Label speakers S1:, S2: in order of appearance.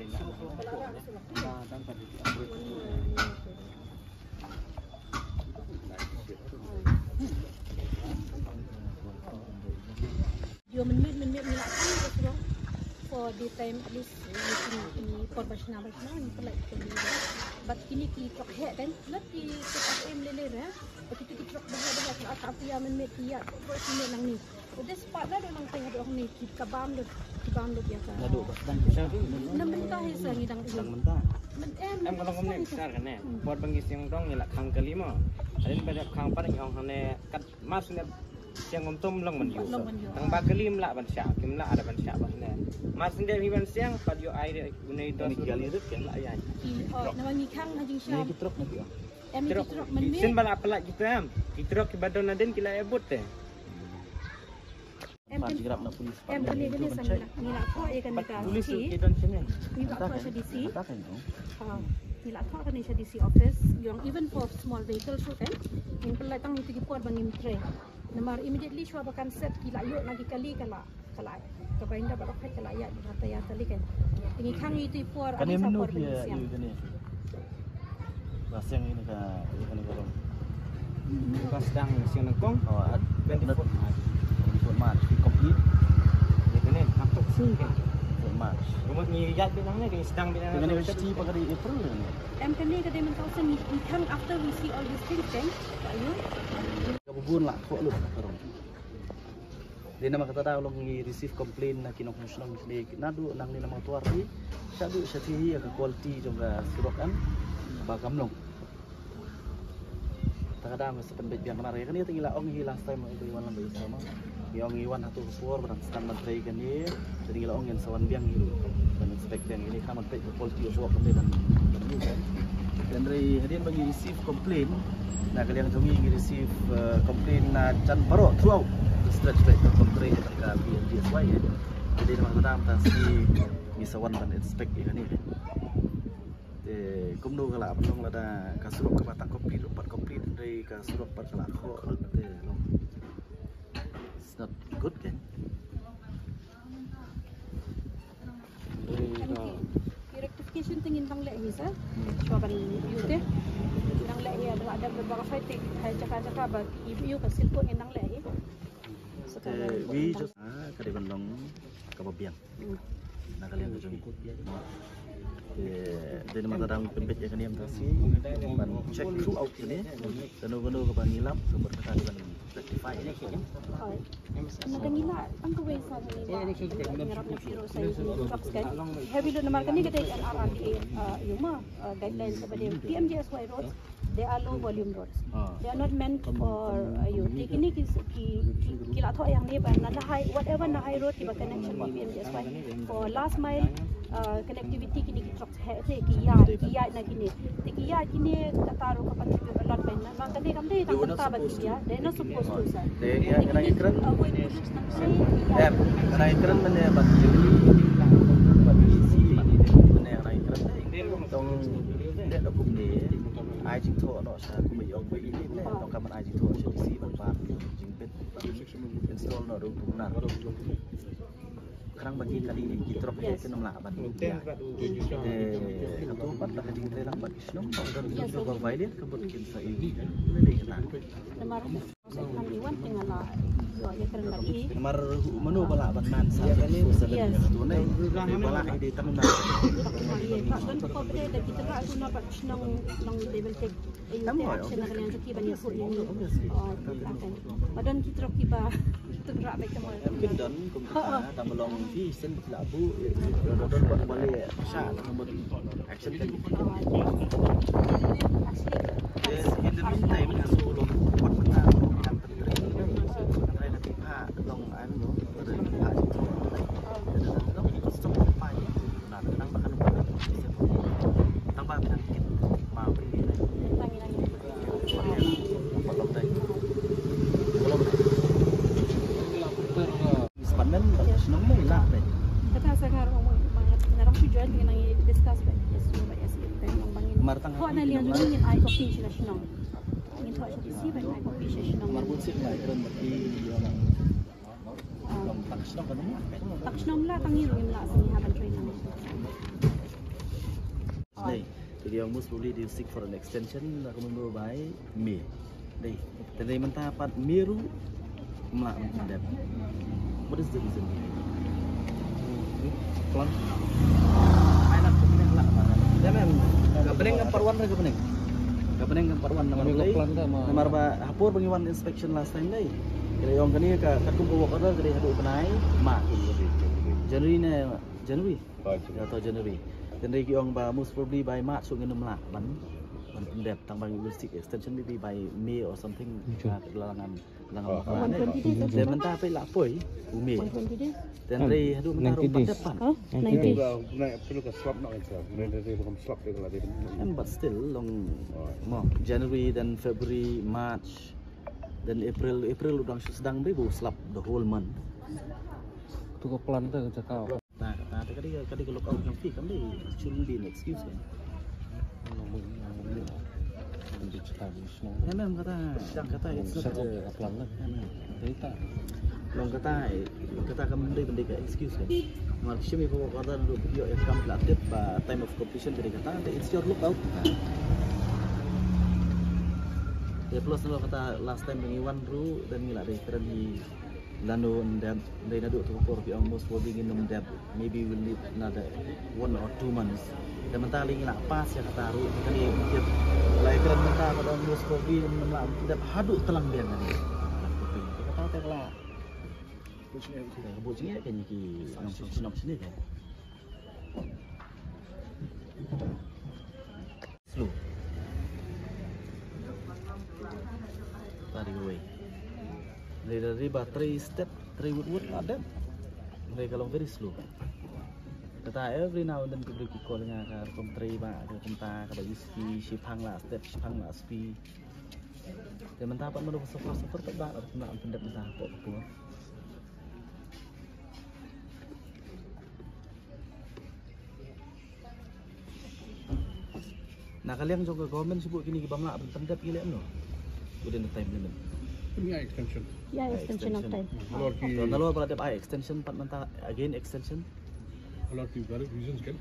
S1: Dia menit melakukan itu for the time at least ini profesional ni pelak kita. But kini kita hek kan, nanti kita lele lah. Begitu kita bahas atap yang menit dia, terus menit nang ni. Udah sepat dah orang tengah orang ni kita kabam dia kan.
S2: Nadu sedang besar tu.
S1: Nam mentah hisang hidang
S2: Sedang mentah.
S3: Em kalau kamu ni besar kan buat bangis yang dong ni lah kang kelima. Ada banyak kang pada yang orang ni kat mas ni siang untum long menyu. Tang bagelim lah ban syak, kim lah ada ban syak ban ni. Mas ni dia ban siang pada yo air guna itu
S2: Kali itu kan lah ya.
S1: Nama ni kang hajing syam.
S2: Ini truk nanti.
S1: Em truk menit.
S3: Sin bala pelak gitu am. Truk ke badan nadin kila ebut teh.
S1: Em kan ni sang nak kau ikan dekat.
S3: Tulis kita sini.
S1: Ni tak kau sedisi.
S2: Katakan tu.
S1: Ni lah kau kan ni sedisi office. Yang even for small vehicles tu kan. Yang pelatang itu kita buat bangim tray. Namar immediately shua bakan set kila yuk lagi kali kala kapainda badak kai kala ya kata ya kali kan. Ini kang itu puar
S2: Kan yang menu dia ini. Basang ini ka ikan gorong.
S3: Pas sedang siang nengkong.
S2: Oh, ada March complete.
S3: Itu ni masuk sini kan.
S2: March.
S3: Rumah ni jat binangnya kan sedang binang.
S2: Dengan university pada April ni.
S1: Em kan ni kada mentausan ni kang after we see all these things kan. Ayo.
S2: Kabubun lah kok lu karong. Dia nama kata dah long receive complaint na kinong musnong sini nadu nang ni nama tuar ni. Sadu satihi ka quality juga surokan. Bagam long. Kadang mesti pendek yang kemarin kan dia tinggal ong hilang time itu iwan lambai sama. Yang iwan satu suar berang stand menteri kan dia. Jadi kalau ong yang sawan biang itu dan inspect yang ini kan menteri quality of work dan ini kan. Dan dari hadian bagi receive complaint. Nah kalian jongi receive complaint na can baru throughout the stretch back to menteri dekat BNDSY ya. Jadi nama kadang tasi misawan dan inspect kan ini. Kumdu kalau apa long ada kasuruk ke batang kopi lupa kopi dari kasuruk pat kelako nanti long it's not good kan
S1: Rectification tingin tang leh hisa coba yute tang leh ya ada beberapa fighting hai cakap bag ibu kasil ko nang leh
S2: we just kadiban long kababiang nah kalian tu ikut dia dari mata dang pembet yang kami amtasi ban check throughout ini gano ke pangilap sumber kata dengan rectify ini kan
S1: nagangila ang kaway sa nila ngarap na zero sa trucks kan heavy load naman kani kada NRRA yung guidelines sa PMGSY roads they are low volume roads they are not meant for you tikini kila tho yang ni ban na high whatever na high road kiba connection PMGSY for last mile connectivity kini trucks hai se kiya na kini kataro ka contribute a lot ban na kani kamde tang ta ba kiya they not supposed to sir
S2: dia kena ikran kena ikran mana bagi si mana kena ikran tong dia dokum dia ai chính thọ nó sẽ của mình ông với ini này trong kamar ai chính thọ sẽ si bằng vàng chính bên install nó đúng đúng nào kadang bagi kali ini kita roh ke nom lah bagi satu part lah kadang kita lang bagi snom dan juga bervailir kemudian saya ini ini kena
S1: temar kan iwan tinggal lah ya keren lagi
S2: temar menu bala ban sa kali misalnya tu nai bala ide tanam na
S1: kan ko bede da kita ra aku nak snom long level take action na kalian sa kiban ya so ini badan kita roh kiba tegrak baik semua
S2: dan kita melong di sen labu don buat balik sya nombor action kan in the meantime hasil buat peta yang menteri nanti pak long anu dari pak itu stop pai nah tentang bahan tambah penyakit mau ini belum sebenarnya senang ni lah
S1: kata sangar banget narang tujuan dengan discuss baik
S2: Martang
S1: kau ada lihat dulu ni I copy nasional ingin buat sesi baik I copy nasional
S2: marbut sih lah ikon bagi orang tak senang kan
S1: tak senang lah tangi lu lah sini haban training
S2: Jadi yang most probably they seek for an extension recommended by May. Đây, từ đây mình ta bắt miru melak mendap. What is the reason? Plan. Mainan kepening melak mana? Ya mem, kepening gambar wan ke kepening. Kepening gambar wan nomor ba hapur pengiwan inspection last time day. Jadi yang kini ke kumpul work order jadi hadu penai mak. January atau January. Dan lagi yang ba most probably by March so ngene melak ban in-depth tambang logistic extension maybe by May or something kelangan dan mentah apa lah poi May dan dari hadu mentah rumah depan but still long January dan February March dan April udah sedang beri slap the whole month
S4: tu plan tu cakap
S2: nah tadi kalau kau yang fee kan deh shouldn't be an excuse kan ya memang kata itu
S4: plan lah cerita
S2: long kata kami beri benda excuse kan maksudnya kalau kata dulu video yang kamu latih time of completion dari kata it's your lookout ya plus kalau kata last time pengiwan ru dan ngilak dari keren di Lando dan dari nado tu for almost probably in them maybe we'll need another 1 or 2 months dan mentah lagi nak pas ya kata ru kali dia laikran mentah pada almost probably nak dapat haduk telang dia kan kata terlah buat sini kan ki nak sini kan slow tadi gue dari battery step 3 wood ada mereka kalau very slow kata every now and then kita beri call dengan kom 3 ba ke kenta kada USP shipang lah step shipang lah SP dan mentah apa menurut software tak ada nak pendek mentah apa pun nah kalian juga government sebut kini bangla pendek gila no within the time limit
S4: extension
S1: extension of time
S2: kalau pada extension pat mentah again extension
S4: a lot of valid reasons kan